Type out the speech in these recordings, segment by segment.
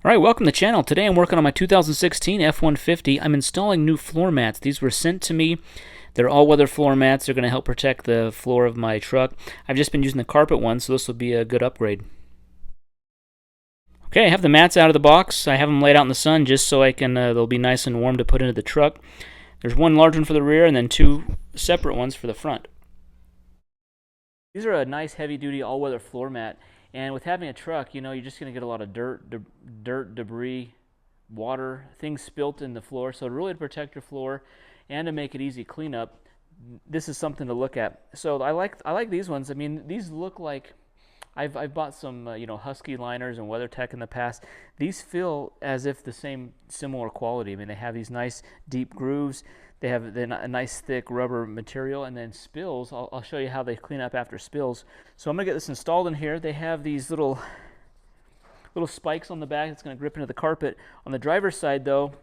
Alright, welcome to the channel. Today I'm working on my 2016 F-150. I'm installing new floor mats. These were sent to me. They're all-weather floor mats. They're going to help protect the floor of my truck. I've just been using the carpet ones, so this will be a good upgrade. Okay, I have the mats out of the box. I have them laid out in the sun just so I can. They'll be nice and warm to put into the truck. There's one large one for the rear and then two separate ones for the front. These are a nice heavy-duty all-weather floor mat. And with having a truck, you know, you're just going to get a lot of dirt, debris, water, things spilt in the floor. So really to protect your floor and to make it easy cleanup, this is something to look at. So I like these ones. I mean, these look like I've bought some Husky liners and WeatherTech in the past. These feel as if the similar quality. I mean, they have these nice deep grooves. They have a nice thick rubber material, and then spills. I'll show you how they clean up after spills. So I'm gonna get this installed in here. They have these little spikes on the back that's gonna grip into the carpet. On the driver's side, though,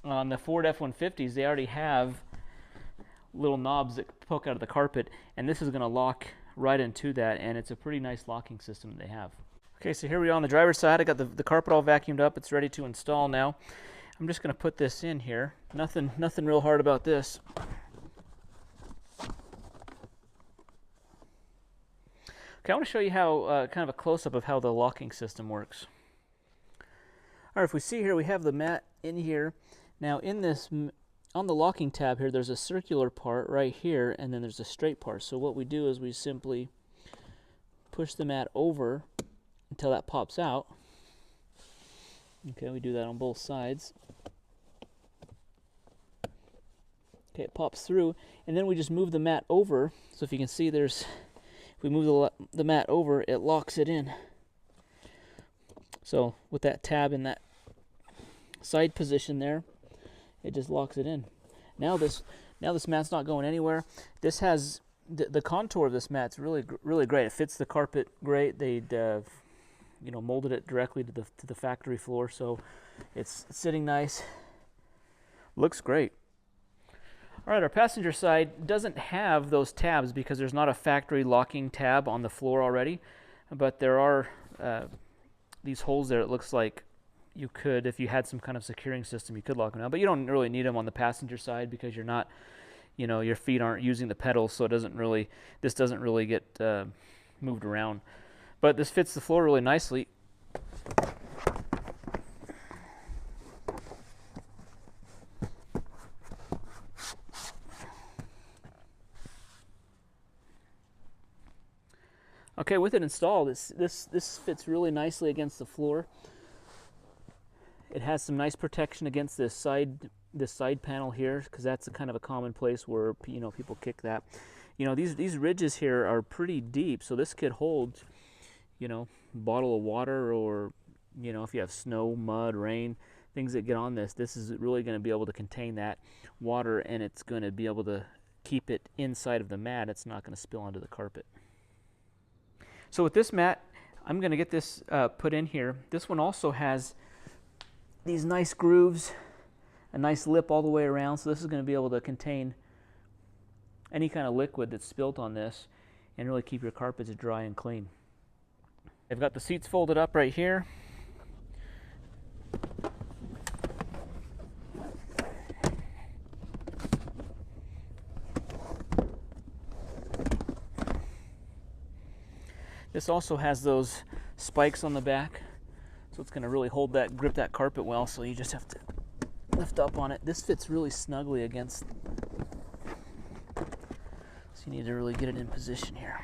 on the Ford F-150s, they already have little knobs that poke out of the carpet, and this is gonna lock right into that, and it's a pretty nice locking system that they have. Okay, so here we are on the driver's side. I got the carpet all vacuumed up. It's ready to install now. I'm just going to put this in here. Nothing real hard about this. Okay, I want to show you how kind of a close-up of how the locking system works. All right, if we see here, we have the mat in here. Now, in this, on the locking tab here, there's a circular part right here, and then there's a straight part. So what we do is we simply push the mat over until that pops out. Okay, we do that on both sides. Okay, it pops through, and then we just move the mat over. So if you can see, if we move the mat over, it locks it in. So with that tab in that side position there, it just locks it in. Now this mat's not going anywhere. This has the contour of this mat's really great. It fits the carpet great. They'd molded it directly to the factory floor, so it's sitting nice. Looks great. All right, our passenger side doesn't have those tabs because there's not a factory locking tab on the floor already, but there are these holes there. It looks like you could, if you had some kind of securing system, you could lock them down, but you don't really need them on the passenger side because you're not, your feet aren't using the pedals, so this doesn't really get moved around. But this fits the floor really nicely. Okay, with it installed, this fits really nicely against the floor. It has some nice protection against this side panel here, because that's a kind of a common place where people kick that. These ridges here are pretty deep, so this could hold bottle of water, or if you have snow, mud, rain, things that get on this is really going to be able to contain that water, and it's going to be able to keep it inside of the mat. It's not going to spill onto the carpet. So with this mat, I'm going to get this put in here. This one also has these nice grooves, a nice lip all the way around, so this is going to be able to contain any kind of liquid that's spilt on this and really keep your carpets dry and clean. I've got the seats folded up right here. This also has those spikes on the back, so it's going to really grip that carpet well, so you just have to lift up on it. This fits really snugly against, so you need to really get it in position here.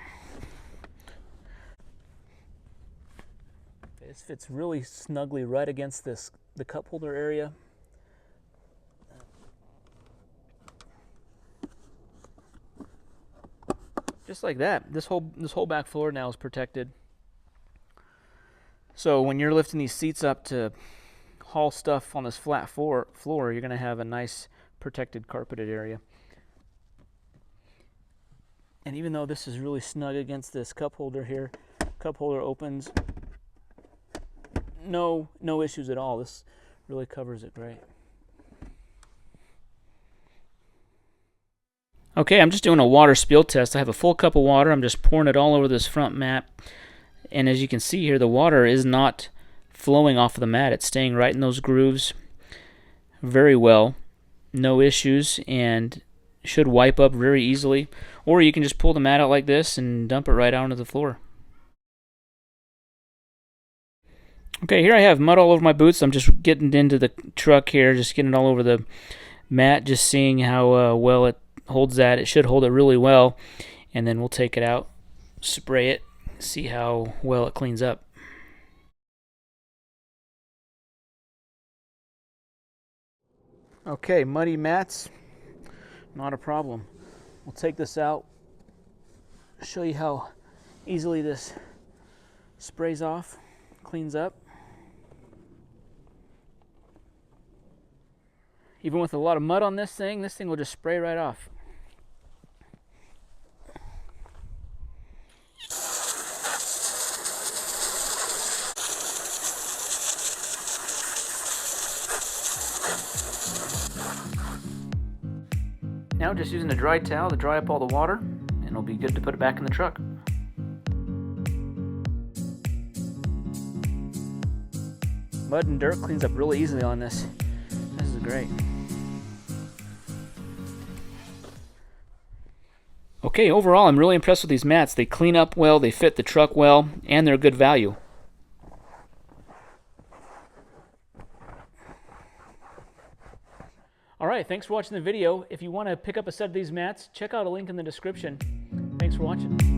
This fits really snugly right against the cup holder area. Just like that. This whole back floor now is protected. So when you're lifting these seats up to haul stuff on this flat floor, you're going to have a nice protected carpeted area. And even though this is really snug against this cup holder here, cup holder opens. No issues at all. This really covers it great. Okay, I'm just doing a water spill test. I have a full cup of water. I'm just pouring it all over this front mat. And as you can see here, the water is not flowing off of the mat. It's staying right in those grooves very well. No issues, and should wipe up very easily. Or you can just pull the mat out like this and dump it right out onto the floor. Okay, here I have mud all over my boots. I'm just getting into the truck here, just getting it all over the mat, just seeing how well it holds that. It should hold it really well, and then we'll take it out, spray it, see how well it cleans up. Okay, muddy mats, not a problem. We'll take this out, show you how easily this sprays off, cleans up. Even with a lot of mud on this thing will just spray right off. Now just using a dry towel to dry up all the water, and it'll be good to put it back in the truck. Mud and dirt cleans up really easily on this. This is great. Okay, overall I'm really impressed with these mats. They clean up well, they fit the truck well, and they're good value. Alright, thanks for watching the video. If you want to pick up a set of these mats, check out a link in the description. Thanks for watching.